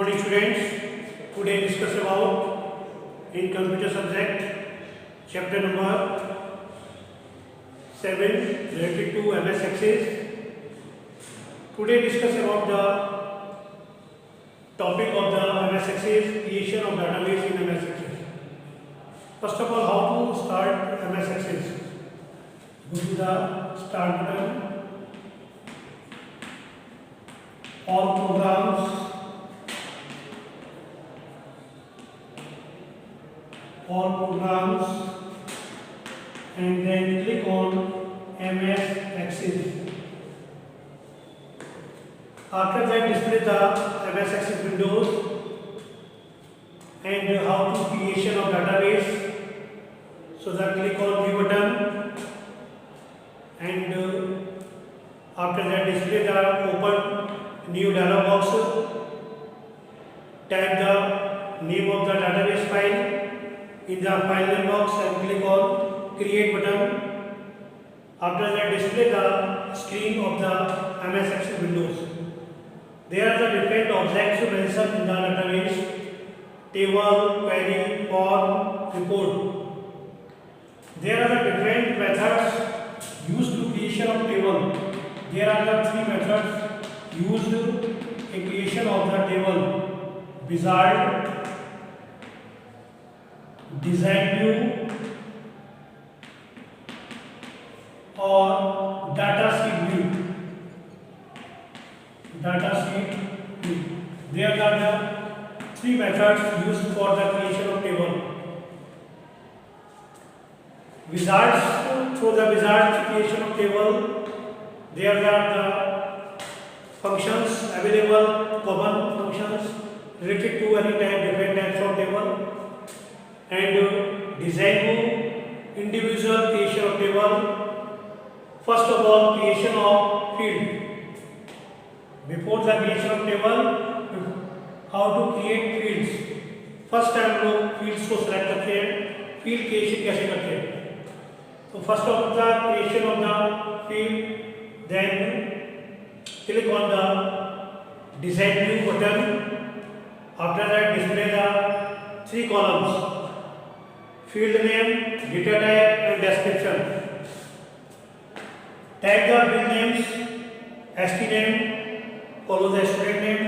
morning students. Today discuss about in computer subject chapter number 7 related to MS Access. Today discuss about the topic of the MS Access, creation of database in MS Access. First of all, how to start MS Access? Go to the start button, all programs, and then click on MS Access. After that, display the MS Access windows and how to creation of database. So that click on view button and after that display the open new dialog box. Type the name of the database file in the file name box and click on create button. After that display the screen of the MS Access windows. There are the different objects mentioned in the database: table, query, form, report. There are the different methods used to creation of table. There are the three methods used in creation of the table: wizard, design view, or data sheet view. There are the three methods used for the creation of table. Wizards, through the wizard creation of table, there are the functions available, common functions related to any different types of table. And design view, individual creation of table. First of all, creation of field. Before the creation of table, how to create fields. First time लोग fields को select करते हैं, field creation कैसे करते हैं. So first of the creation of the field, then click on the design view button. After that display the three columns: field name, data type and description. Tag the field names: ST name, follow the student name,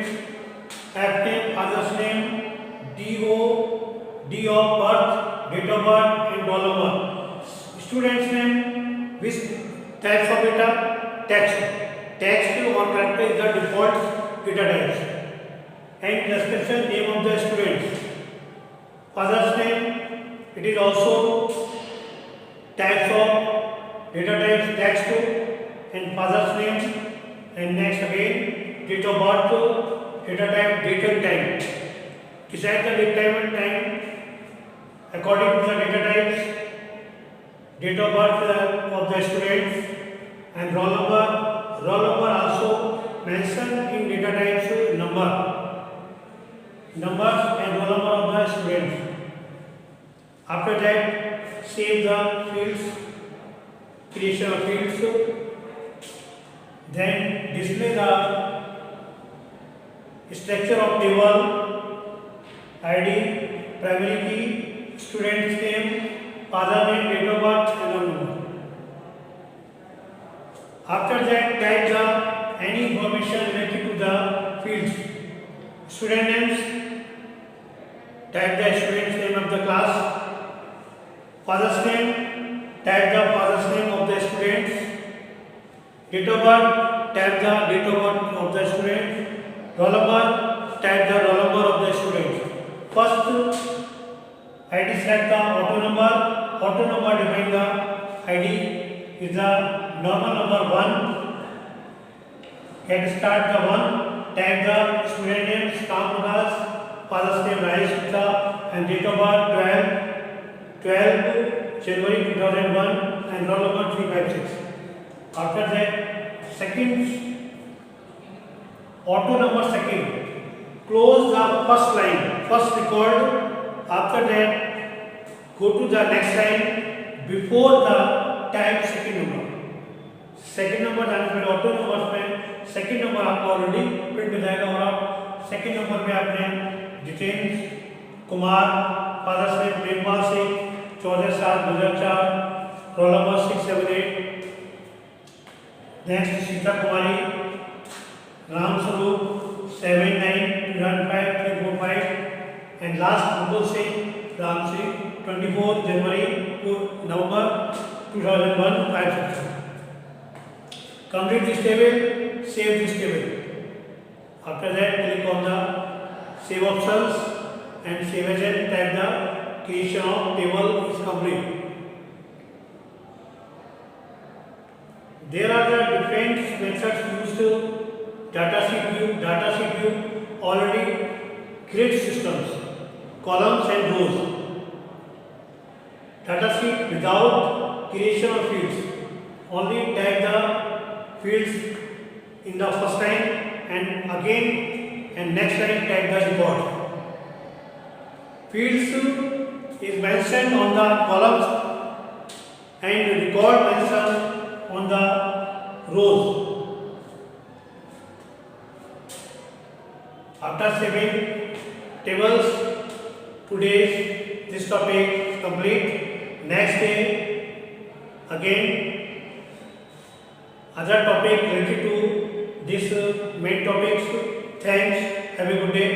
F name, father's name, DO, D of birth, date of birth and roll number. Student's name, which types of data? Text or character is the default data types. And description, name of the student. Father's name, it is also types of data types, text and father's name. And next again, date of birth, data type, date and time. Decide the date, time and time according to the data types. Date of birth of the students and roll number. Roll number also mentioned in data types numbers and roll number of the students. After that, save the fields, creation of fields. Then display the structure of table: ID, primary key, student's name, father name, date of birth and roll number. After that, type the any information related to the fields. Student names, type the student's name of the class. Father's name, type the father's name of the students. Date of birth, type the date of birth of the student. Roll number, type the roll number of the student. First, ID select the auto number. Auto number define the ID is the normal number 1. Can start the 1. Type the student name, Shyam Prakash, father's name Rajesh Gupta, and date of birth 12 January 2001 and roll number 356. After that, second auto number second. Close the first line, first record. After that, go to the next line before the type second number. Second number जाने पर auto numbers में second number आपको already print हो जाएगा और आप second number पे आपने Jitendra Kumar, father's name Prempal Singh, 14/7/2004, roll number 678। Next Sita Kumari, Ram Swaroop 79-15345, and last Mukul Singh Ram Singh 24 January to November 2001 560. Complete this table, save this table. After that, click on the save options and save as and type the creation of table is complete. There are the different methods used to datasheet view already create systems, columns and rows. Datasheet without creation of fields, only type the fields in the first line and again and next line type the record. Fields is mentioned on the columns and record mentioned on the rows. After saving tables, today's this topic is complete. Next day again other topic related to this main topics. Thanks. Have a good day.